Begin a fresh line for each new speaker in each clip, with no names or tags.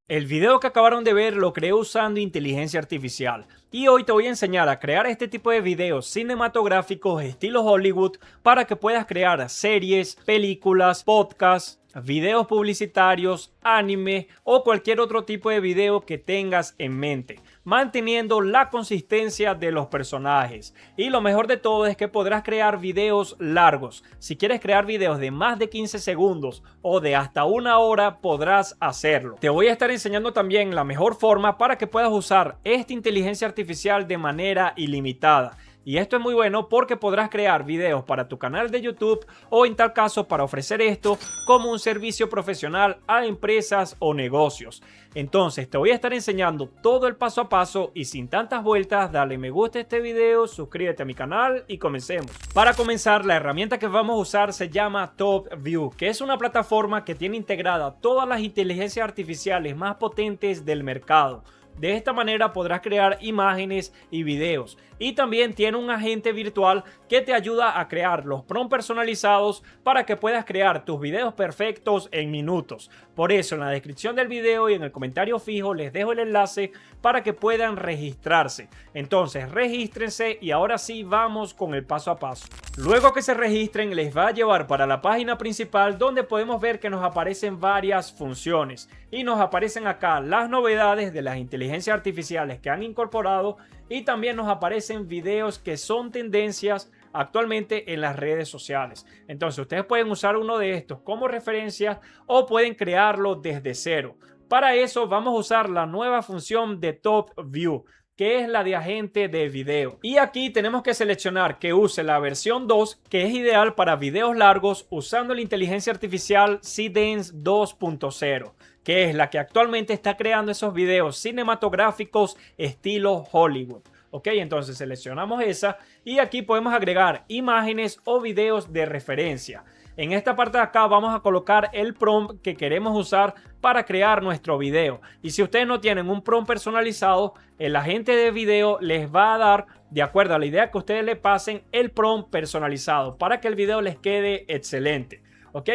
El video que acabaron de ver lo creé usando inteligencia artificial y hoy te voy a enseñar a crear este tipo de videos cinematográficos estilo Hollywood para que puedas crear series, películas, podcasts, videos publicitarios, anime o cualquier otro tipo de video que tengas en mente, manteniendo la consistencia de los personajes. Y lo mejor de todo es que podrás crear videos largos. Si quieres crear videos de más de 15 segundos o de hasta una hora, podrás hacerlo. Te voy a estar enseñando también la mejor forma para que puedas usar esta inteligencia artificial de manera ilimitada. Y esto es muy bueno porque podrás crear videos para tu canal de YouTube o en tal caso para ofrecer esto como un servicio profesional a empresas o negocios. Entonces te voy a estar enseñando todo el paso a paso y sin tantas vueltas, dale me gusta a este video, suscríbete a mi canal y comencemos. Para comenzar, la herramienta que vamos a usar se llama Top View, que es una plataforma que tiene integrada todas las inteligencias artificiales más potentes del mercado. De esta manera podrás crear imágenes y videos. Y también tiene un agente virtual que te ayuda a crear los prompts personalizados para que puedas crear tus videos perfectos en minutos. Por eso en la descripción del video y en el comentario fijo les dejo el enlace para que puedan registrarse. Entonces regístrense y ahora sí vamos con el paso a paso. Luego que se registren les va a llevar para la página principal donde podemos ver que nos aparecen varias funciones. Y nos aparecen acá las novedades de las inteligencias artificiales que han incorporado y también nos aparecen videos que son tendencias actualmente en las redes sociales. Entonces ustedes pueden usar uno de estos como referencia o pueden crearlo desde cero. Para eso vamos a usar la nueva función de Top View, que es la de agente de video. Y aquí tenemos que seleccionar que use la versión 2, que es ideal para videos largos usando la inteligencia artificial Seedance 2.0, que es la que actualmente está creando esos videos cinematográficos estilo Hollywood. Ok, entonces seleccionamos esa y aquí podemos agregar imágenes o videos de referencia. En esta parte de acá vamos a colocar el prompt que queremos usar para crear nuestro video. Y si ustedes no tienen un prompt personalizado, el agente de video les va a dar, de acuerdo a la idea que ustedes le pasen, el prompt personalizado para que el video les quede excelente. ¿Ok?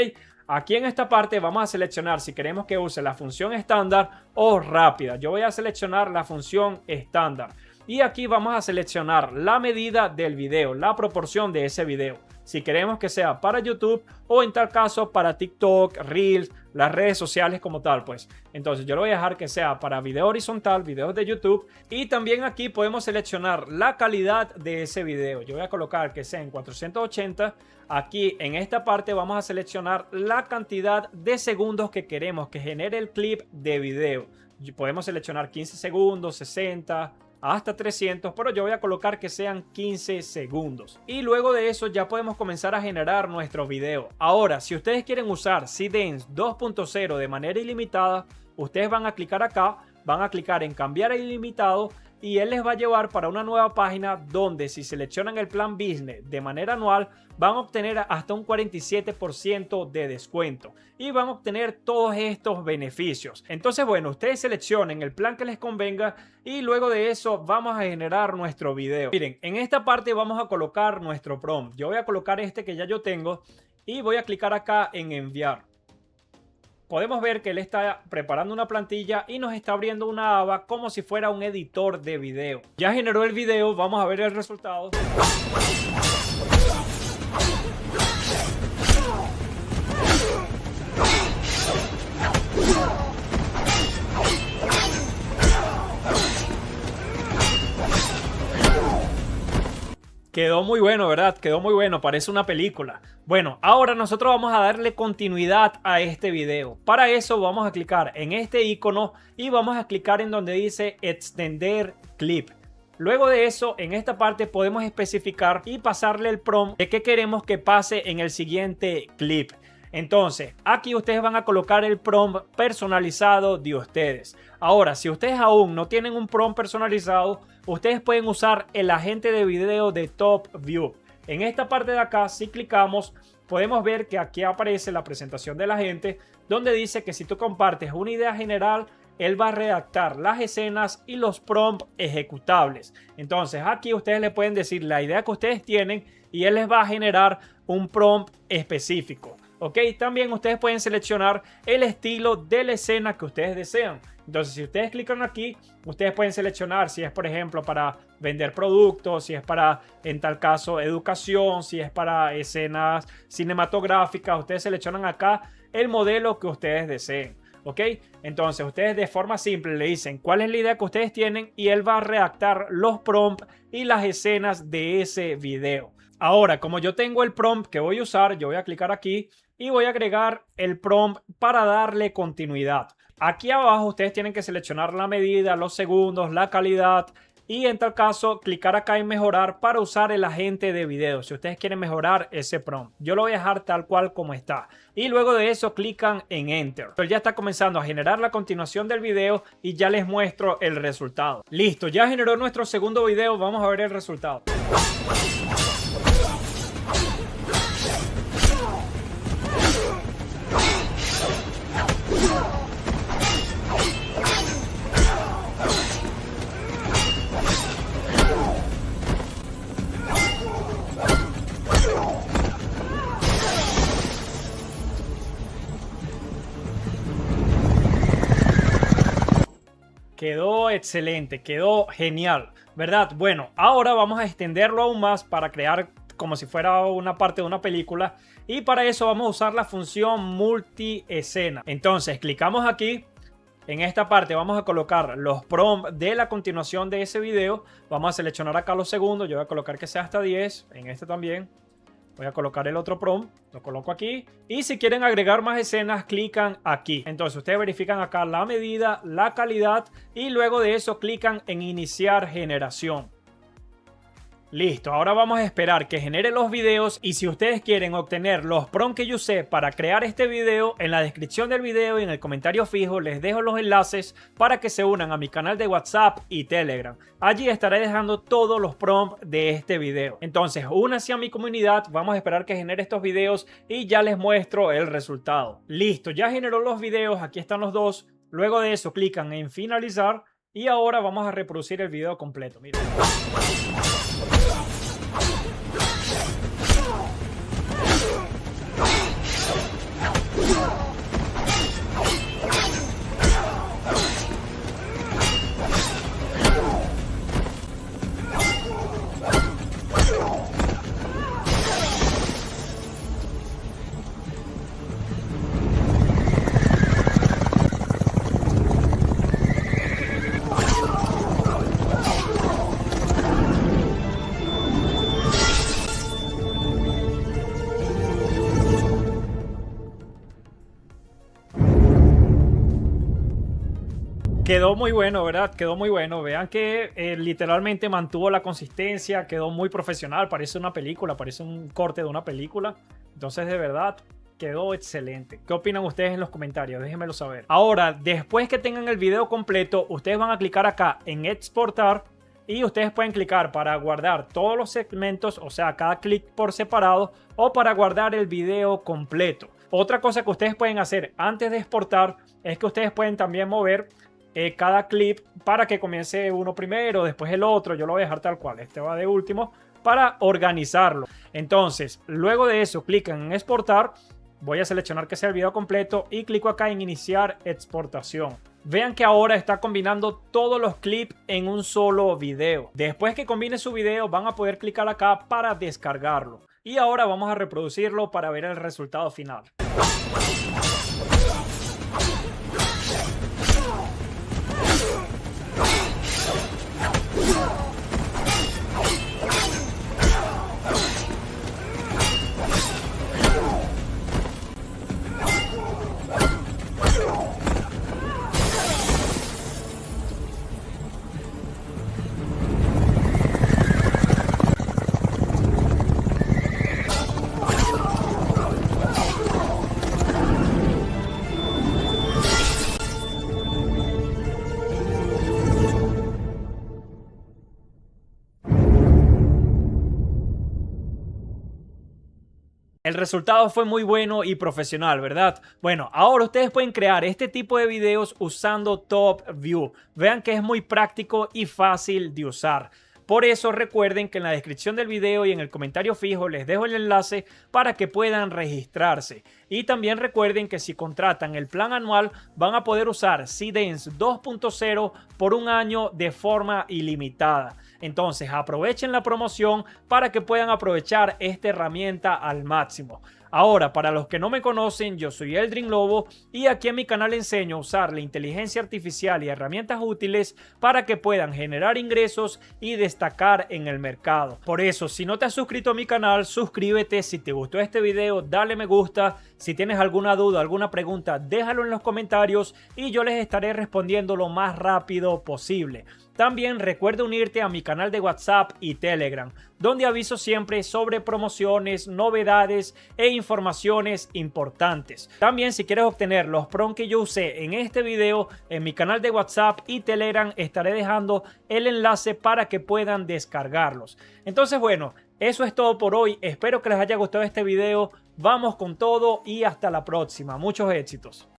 Aquí en esta parte vamos a seleccionar si queremos que use la función estándar o rápida. Yo voy a seleccionar la función estándar. Y aquí vamos a seleccionar la medida del video, la proporción de ese video. Si queremos que sea para YouTube o en tal caso para TikTok, Reels, las redes sociales como tal, pues. Entonces yo lo voy a dejar que sea para video horizontal, videos de YouTube. Y también aquí podemos seleccionar la calidad de ese video. Yo voy a colocar que sea en 480. Aquí en esta parte vamos a seleccionar la cantidad de segundos que queremos que genere el clip de video. Podemos seleccionar 15 segundos, 60 hasta 300, pero yo voy a colocar que sean 15 segundos. Y luego de eso ya podemos comenzar a generar nuestro video. Ahora, si ustedes quieren usar Seedance 2.0 de manera ilimitada, ustedes van a clicar acá, van a clicar en cambiar a ilimitado y él les va a llevar para una nueva página donde si seleccionan el plan business de manera anual van a obtener hasta un 47% de descuento y van a obtener todos estos beneficios. Entonces, bueno, ustedes seleccionen el plan que les convenga y luego de eso vamos a generar nuestro video. Miren, en esta parte vamos a colocar nuestro prompt. Yo voy a colocar este que ya yo tengo y voy a clicar acá en enviar. Podemos ver que él está preparando una plantilla y nos está abriendo una aba como si fuera un editor de video. Ya generó el video, vamos a ver el resultado. Quedó muy bueno, ¿verdad? Quedó muy bueno, parece una película. Bueno, ahora nosotros vamos a darle continuidad a este video. Para eso vamos a clicar en este icono y vamos a clicar en donde dice extender clip. Luego de eso, en esta parte podemos especificar y pasarle el prompt de qué queremos que pase en el siguiente clip. Entonces, aquí ustedes van a colocar el prompt personalizado de ustedes. Ahora, si ustedes aún no tienen un prompt personalizado, ustedes pueden usar el agente de video de Top View. En esta parte de acá, si clicamos, podemos ver que aquí aparece la presentación del agente, donde dice que si tú compartes una idea general, él va a redactar las escenas y los prompts ejecutables. Entonces, aquí ustedes le pueden decir la idea que ustedes tienen y él les va a generar un prompt específico. Ok, también ustedes pueden seleccionar el estilo de la escena que ustedes desean. Entonces, si ustedes clican aquí, ustedes pueden seleccionar si es, por ejemplo, para vender productos, si es para, en tal caso, educación, si es para escenas cinematográficas. Ustedes seleccionan acá el modelo que ustedes deseen. ¿Ok? Entonces ustedes de forma simple le dicen cuál es la idea que ustedes tienen y él va a redactar los prompts y las escenas de ese video. Ahora, como yo tengo el prompt que voy a usar, yo voy a clicar aquí y voy a agregar el prompt para darle continuidad. Aquí abajo ustedes tienen que seleccionar la medida, los segundos, la calidad y en tal caso clicar acá en mejorar para usar el agente de video si ustedes quieren mejorar ese prompt. Yo lo voy a dejar tal cual como está y luego de eso clican en enter. Pero ya está comenzando a generar la continuación del video y ya les muestro el resultado. Listo, ya generó nuestro segundo video. Vamos a ver el resultado. Quedó excelente, quedó genial, ¿verdad? Bueno, ahora vamos a extenderlo aún más para crear como si fuera una parte de una película y para eso vamos a usar la función multi-escena. Entonces clicamos aquí, en esta parte vamos a colocar los prompts de la continuación de ese video. Vamos a seleccionar acá los segundos, yo voy a colocar que sea hasta 10, en este también. Voy a colocar el otro prompt, lo coloco aquí. Y si quieren agregar más escenas, clican aquí. Entonces ustedes verifican acá la medida, la calidad y luego de eso clican en iniciar generación. Listo, ahora vamos a esperar que genere los videos y si ustedes quieren obtener los prompts que yo usé para crear este video, en la descripción del video y en el comentario fijo les dejo los enlaces para que se unan a mi canal de WhatsApp y Telegram. Allí estaré dejando todos los prompts de este video. Entonces, únanse a mi comunidad, vamos a esperar que genere estos videos y ya les muestro el resultado. Listo, ya generó los videos, aquí están los dos. Luego de eso clican en finalizar y ahora vamos a reproducir el video completo. Miren. Quedó muy bueno, ¿verdad? Quedó muy bueno. Vean que literalmente mantuvo la consistencia, quedó muy profesional, parece una película, parece un corte de una película. Entonces, de verdad, quedó excelente. ¿Qué opinan ustedes en los comentarios? Déjenmelo saber. Ahora, después que tengan el video completo, ustedes van a clicar acá en exportar y ustedes pueden clicar para guardar todos los segmentos, o sea, cada clip por separado o para guardar el video completo. Otra cosa que ustedes pueden hacer antes de exportar es que ustedes pueden también mover cada clip para que comience uno primero, después el otro. Yo lo voy a dejar tal cual, este va de último para organizarlo. Entonces, luego de eso, clican en exportar. Voy a seleccionar que sea el video completo y clico acá en iniciar exportación. Vean que ahora está combinando todos los clips en un solo video. Después que combine su video, van a poder clicar acá para descargarlo. Y ahora vamos a reproducirlo para ver el resultado final. El resultado fue muy bueno y profesional, ¿verdad? Bueno, ahora ustedes pueden crear este tipo de videos usando Top View. Vean que es muy práctico y fácil de usar. Por eso recuerden que en la descripción del video y en el comentario fijo les dejo el enlace para que puedan registrarse. Y también recuerden que si contratan el plan anual van a poder usar Seedance 2.0 por un año de forma ilimitada. Entonces aprovechen la promoción para que puedan aprovechar esta herramienta al máximo. Ahora, para los que no me conocen, yo soy Eldrin Lobo y aquí en mi canal enseño a usar la inteligencia artificial y herramientas útiles para que puedan generar ingresos y destacar en el mercado. Por eso, si no te has suscrito a mi canal, suscríbete. Si te gustó este video, dale me gusta. Si tienes alguna duda, alguna pregunta, déjalo en los comentarios y yo les estaré respondiendo lo más rápido posible. También recuerda unirte a mi canal de WhatsApp y Telegram, donde aviso siempre sobre promociones, novedades e informaciones importantes. También si quieres obtener los prompts que yo usé en este video, en mi canal de WhatsApp y Telegram estaré dejando el enlace para que puedan descargarlos. Entonces bueno, eso es todo por hoy. Espero que les haya gustado este video. Vamos con todo y hasta la próxima. Muchos éxitos.